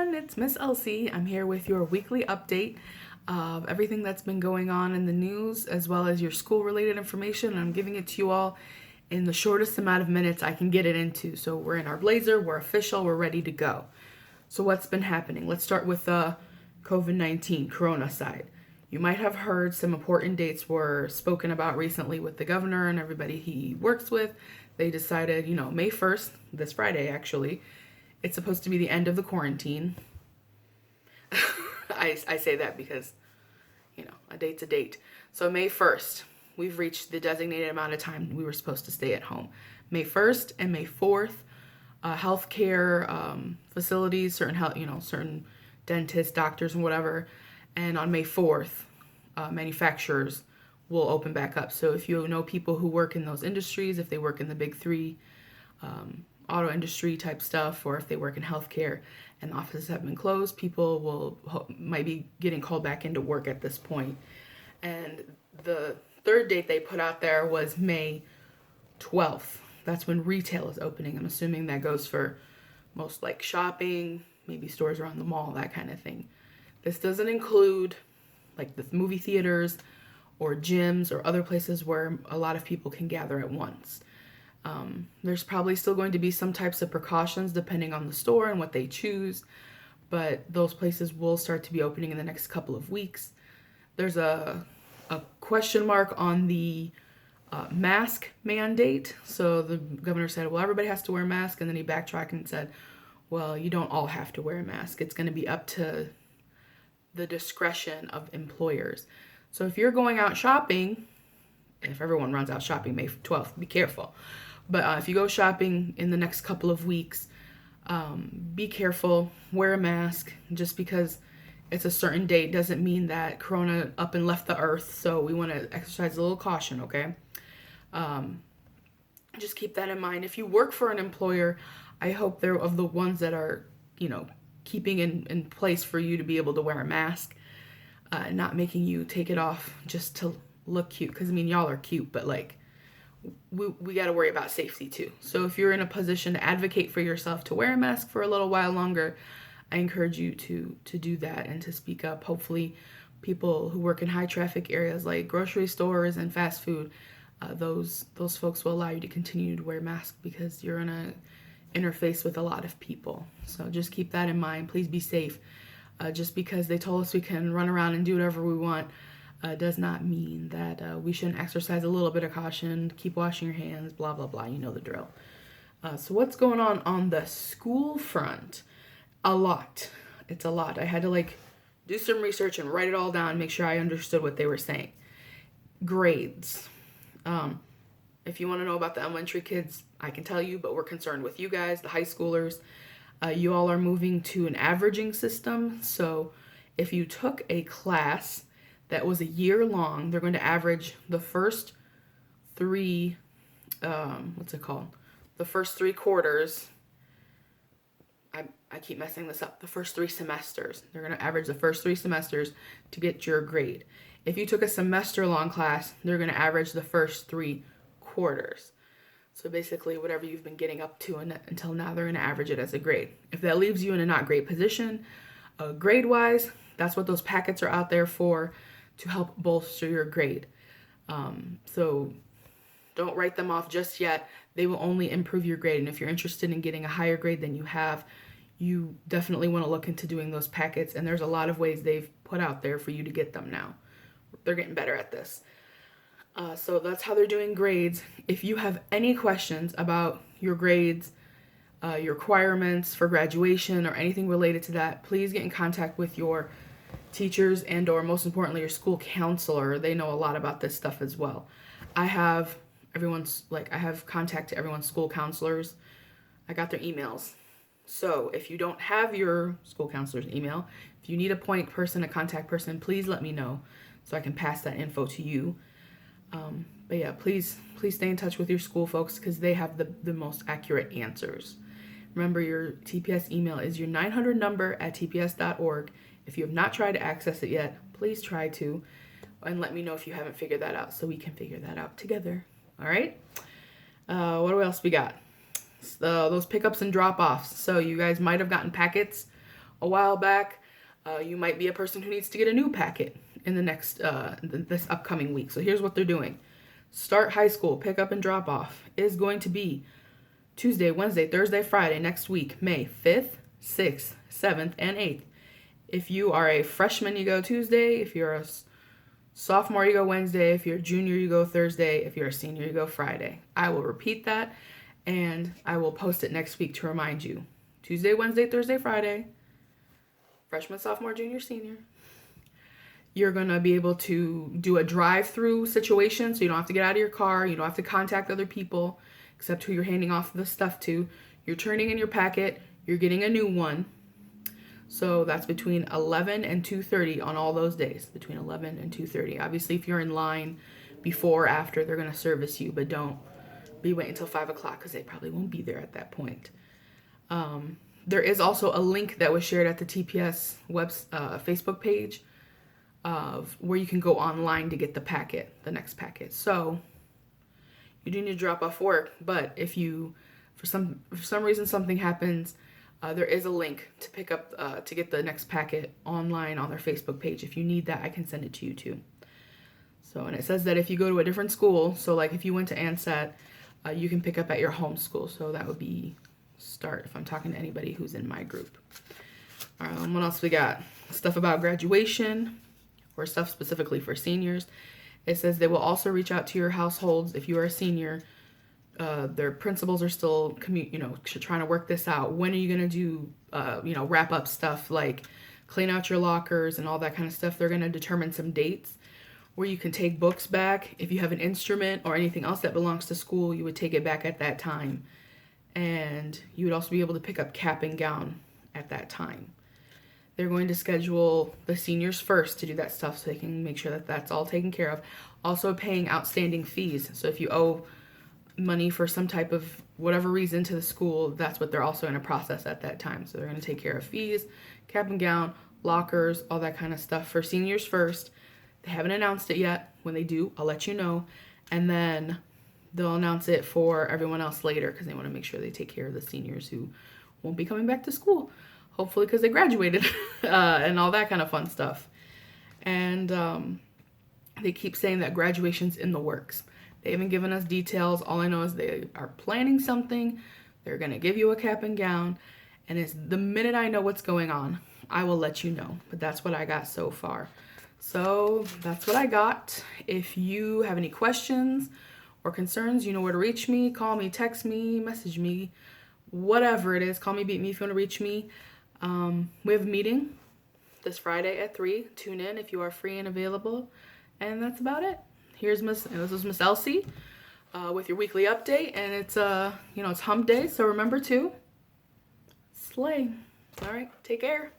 everyone, it's Miss Elsie. I'm here with your weekly update of everything that's been going on in the news as well as your school related information. I'm giving it to you all in the shortest amount of minutes I can get it into. So we're in our blazer, we're official, we're ready to go. So what's been happening? Let's start with the COVID-19 corona side. You might have heard some important dates were spoken about recently with the governor and everybody he works with. They decided, May 1st, this Friday actually, it's supposed to be the end of the quarantine. I say that because, a date's a date. So May 1st, we've reached the designated amount of time we were supposed to stay at home. May 1st and May 4th, healthcare facilities, certain dentists, doctors, and whatever. And on May 4th, manufacturers will open back up. So if you know people who work in those industries, if they work in the big three, auto industry type stuff, or if they work in healthcare and offices have been closed, people might be getting called back into work at this point. And the third date they put out there was May 12th. That's when retail is opening. I'm assuming that goes for most like shopping, maybe stores around the mall, that kind of thing. This doesn't include like the movie theaters or gyms or other places where a lot of people can gather at once. There's probably still going to be some types of precautions depending on the store and what they choose, but those places will start to be opening in the next couple of weeks. There's a question mark on the mask mandate. So the governor said, well, everybody has to wear a mask, and then he backtracked and said, well, you don't all have to wear a mask. It's going to be up to the discretion of employers. So if you're going out shopping, if everyone runs out shopping May 12th, be careful. But if you go shopping in the next couple of weeks, be careful, wear a mask. Just because it's a certain date doesn't mean that Corona up and left the earth. So we want to exercise a little caution, okay? Just keep that in mind. If you work for an employer, I hope they're of the ones that are, keeping in place for you to be able to wear a mask, not making you take it off just to look cute. Because, y'all are cute, but, we got to worry about safety, too. So if you're in a position to advocate for yourself to wear a mask for a little while longer, I encourage you to do that and to speak up. Hopefully, people who work in high-traffic areas like grocery stores and fast food, those folks will allow you to continue to wear masks because you're in a interface with a lot of people. So just keep that in mind. Please be safe. Just because they told us we can run around and do whatever we want does not mean that we shouldn't exercise a little bit of caution. Keep washing your hands, blah, blah, blah. You know the drill. So what's going on the school front? A lot. It's a lot. I had to do some research and write it all down, make sure I understood what they were saying. Grades. If you want to know about the elementary kids, I can tell you, but we're concerned with you guys, the high schoolers. You all are moving to an averaging system. So if you took a class that was a year long, they're going to average the first three, The first 3 quarters. I keep messing this up. The first 3 semesters. They're going to average the first 3 semesters to get your grade. If you took a semester long class, they're going to average the first 3 quarters. So basically whatever you've been getting up to until now, they're going to average it as a grade. If that leaves you in a not great position, grade-wise, that's what those packets are out there for, to help bolster your grade. So don't write them off just yet. They will only improve your grade. And if you're interested in getting a higher grade than you have, you definitely want to look into doing those packets. And there's a lot of ways they've put out there for you to get them now. They're getting better at this. So that's how they're doing grades. If you have any questions about your grades, your requirements for graduation, or anything related to that, please get in contact with your teachers and or most importantly your school counselor. They know a lot about this stuff as well. I have contact to everyone's school counselors. I got their emails. So if you don't have your school counselor's email, if you need a point person, a contact person, please let me know so I can pass that info to you. But yeah, please stay in touch with your school folks because they have the most accurate answers. Remember, your TPS email is your 900 number at tps.org. If you have not tried to access it yet, please try to, and let me know if you haven't figured that out so we can figure that out together. All right? What else we got? Those pickups and drop-offs. So you guys might have gotten packets a while back, you might be a person who needs to get a new packet in the next this upcoming week. So here's what they're doing. Start high school pickup and drop off is going to be Tuesday, Wednesday, Thursday, Friday next week, May 5th, 6th, 7th, and 8th. If you are a freshman, you go Tuesday. If you're a sophomore, you go Wednesday. If you're a junior, you go Thursday. If you're a senior, you go Friday. I will repeat that, and I will post it next week to remind you. Tuesday, Wednesday, Thursday, Friday. Freshman, sophomore, junior, senior. You're going to be able to do a drive-through situation, so you don't have to get out of your car. You don't have to contact other people, except who you're handing off the stuff to. You're turning in your packet. You're getting a new one. So that's between 11 and 2:30 on all those days, between 11 and 2:30. Obviously, if you're in line before or after, they're going to service you, but don't be waiting until 5 o'clock because they probably won't be there at that point. There is also a link that was shared at the TPS Facebook page of where you can go online to get the next packet. So you do need to drop off work, but if you, for some reason something happens, there is a link to pick up, to get the next packet online on their Facebook page. If you need that, I can send it to you too. So, and it says that if you go to a different school, so like if you went to Ansett, you can pick up at your home school. So that would be Start if I'm talking to anybody who's in my group. What else we got? Stuff about graduation or stuff specifically for seniors. It says they will also reach out to your households if you are a senior. Their principals are still trying to work this out. When are you going to do, wrap up stuff like clean out your lockers and all that kind of stuff? They're going to determine some dates where you can take books back. If you have an instrument or anything else that belongs to school, you would take it back at that time. And you would also be able to pick up cap and gown at that time. They're going to schedule the seniors first to do that stuff so they can make sure that that's all taken care of. Also paying outstanding fees. So if you owe money for some type of whatever reason to the school, that's what they're also going to process at that time. So they're going to take care of fees, cap and gown, lockers, all that kind of stuff for seniors first. They haven't announced it yet. When they do, I'll let you know. And then they'll announce it for everyone else later because they want to make sure they take care of the seniors who won't be coming back to school. Hopefully because they graduated and all that kind of fun stuff. And they keep saying that graduation's in the works. They haven't given us details. All I know is they are planning something. They're going to give you a cap and gown. And it's the minute I know what's going on, I will let you know. But that's what I got so far. So that's what I got. If you have any questions or concerns, you know where to reach me. Call me, text me, message me, whatever it is. Call me, beat me if you want to reach me. We have a meeting this Friday at 3. Tune in if you are free and available. And that's about it. This is Miss Elsie with your weekly update. And it's, it's hump day. So remember to slay. All right. Take care.